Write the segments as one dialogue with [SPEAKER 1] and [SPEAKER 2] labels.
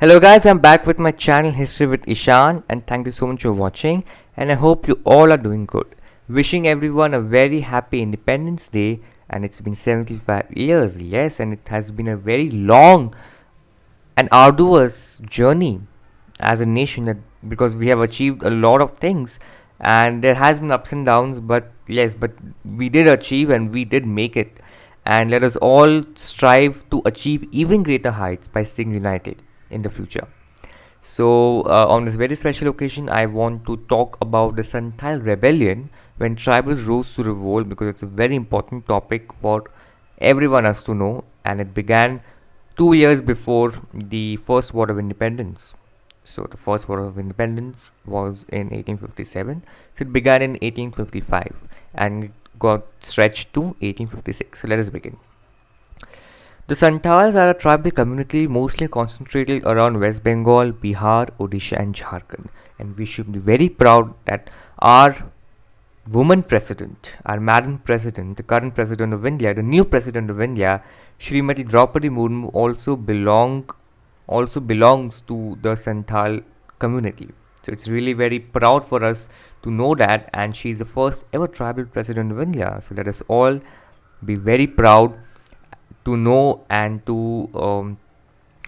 [SPEAKER 1] Hello guys, I'm back with my channel History with Ishan and thank you so much for watching and I hope you all are doing good. Wishing everyone a very happy Independence Day, and it's been 75 years, yes, and it has been a very long and arduous journey as a nation because we have achieved a lot of things and there has been ups and downs, but yes, but we did achieve and we did make it, and let us all strive to achieve even greater heights by staying united in the future. So, on this very special occasion, I want to talk about the Santhal Rebellion when tribals rose to revolt, because it's a very important topic for everyone us to know, and it began 2 years before the First War of Independence. So, the First War of Independence was in 1857, so it began in 1855 and it got stretched to 1856. So, let us begin. The Santals are a tribal community mostly concentrated around West Bengal, Bihar, Odisha, and Jharkhand. And we should be very proud that our woman president, our Madam President, the current President of India, the new President of India, Smt Droupadi Murmu, also belongs to the Santhal community. So it's really very proud for us to know that, and she is the first ever tribal president of India. So let us all be very proud to know and to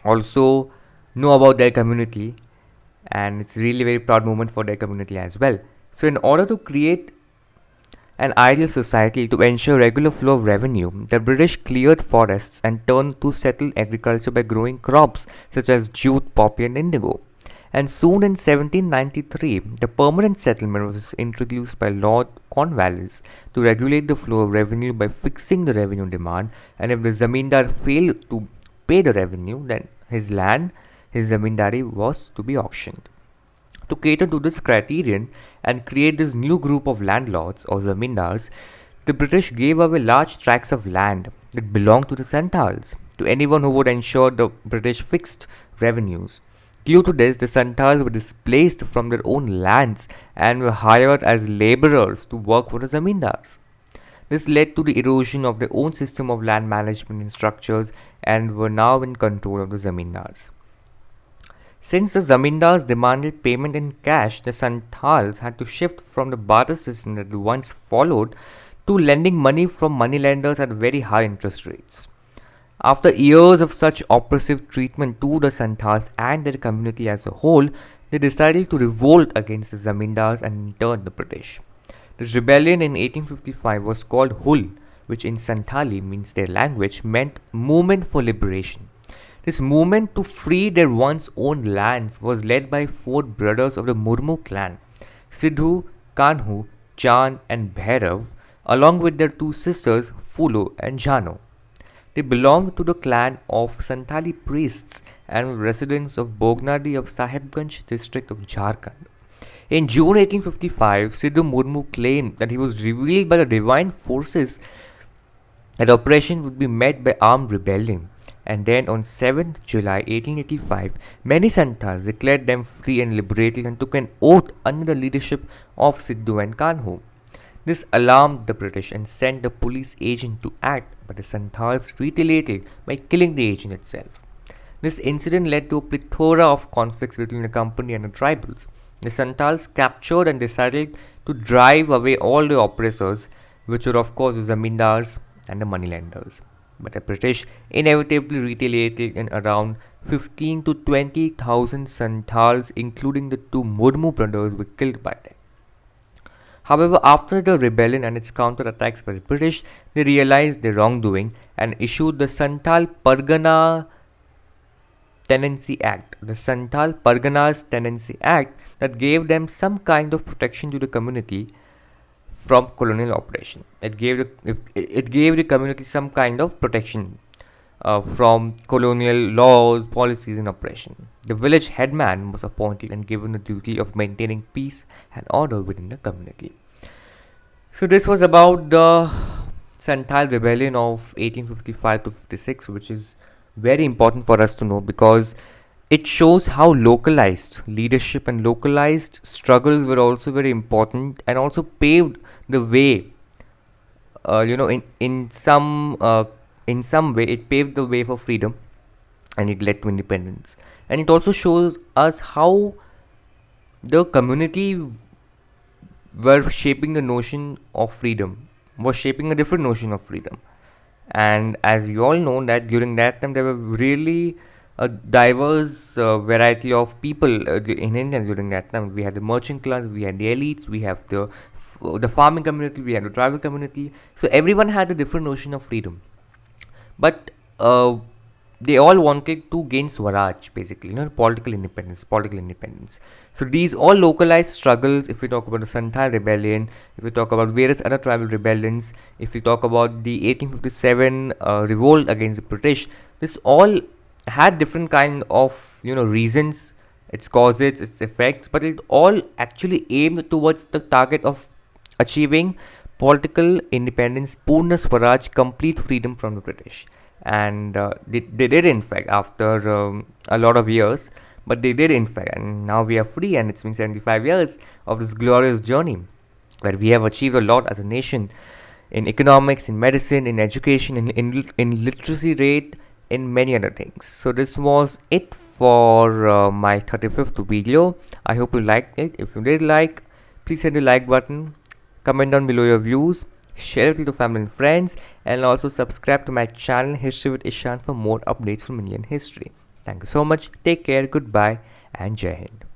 [SPEAKER 1] also know about their community, and it's really very proud moment for their community as well. So in order to create an ideal society to ensure regular flow of revenue, the British cleared forests and turned to settle agriculture by growing crops such as jute, poppy, and indigo. And soon in 1793, the permanent settlement was introduced by Lord Cornwallis to regulate the flow of revenue by fixing the revenue demand, and if the zamindar failed to pay the revenue, then his land, his zamindari, was to be auctioned. To cater to this criterion and create this new group of landlords or zamindars, the British gave away large tracts of land that belonged to the Santals to anyone who would ensure the British fixed revenues. Due to this, the Santals were displaced from their own lands and were hired as laborers to work for the zamindars. This led to the erosion of their own system of land management and structures, and were now in control of the zamindars. Since the zamindars demanded payment in cash, the Santals had to shift from the barter system that they once followed to lending money from moneylenders at very high interest rates. After years of such oppressive treatment to the Santals and their community as a whole, they decided to revolt against the zamindars and in turn the British. This rebellion in 1855 was called Hul, which in Santali means their language, meant movement for liberation. This movement to free their once owned lands was led by four brothers of the Murmu clan, Sidhu, Kanhu, Chan, and Bhairav, along with their two sisters, Fulo and Jano. They belonged to the clan of Santhali priests and were residents of Bognadi of Sahibganj district of Jharkhand. In June 1855, Sidhu Murmu claimed that he was revealed by the divine forces that operation would be met by armed rebellion. And then on 7th July 1885, many Santals declared them free and liberated and took an oath under the leadership of Sidhu and Kanhu. This alarmed the British and sent the police agent to act, but the Santals retaliated by killing the agent itself. This incident led to a plethora of conflicts between the company and the tribals. The Santals captured and decided to drive away all the oppressors, which were of course the zamindars and the moneylenders. But the British inevitably retaliated, and around 15 to 20,000 Santals, including the two Murmu brothers, were killed by them. However, after the rebellion and its counter-attacks by the British, they realized their wrongdoing and issued the Santhal Pargana Tenancy Act, the Santhal Parganas Tenancy Act, that gave them some kind of protection to the community from colonial oppression. It gave the community some kind of protection from colonial laws, policies, and oppression. The village headman was appointed and given the duty of maintaining peace and order within the community. So this was about the Santhal Rebellion of 1855 to 56, which is very important for us to know because it shows how localized leadership and localized struggles were also very important and also paved the way. In some way it paved the way for freedom and it led to independence. And it also shows us how the community were shaping the notion of freedom, was shaping a different notion of freedom. And as we all know that during that time there were really a diverse variety of people in India. During that time we had the merchant class, we had the elites, we have the farming community, we had the tribal community. So everyone had a different notion of freedom, but they all wanted to gain Swaraj, basically, political independence. So these all localized struggles, if we talk about the Santhal Rebellion, if we talk about various other tribal rebellions, if we talk about the 1857 revolt against the British, this all had different kind of reasons, its causes, its effects, but it all actually aimed towards the target of achieving political independence, Purna Swaraj, complete freedom from the British. And they did, in fact, after a lot of years, but they did, in fact, and now we are free, and it's been 75 years of this glorious journey where we have achieved a lot as a nation in economics, in medicine, in education, in literacy rate, in many other things. So this was it for my 35th video. I hope you liked it. If you did like, please hit the like button, comment down below your views, share it with your family and friends, and also subscribe to my channel History with Ishan for more updates from Indian history. Thank you so much. Take care. Goodbye and Jai Hind.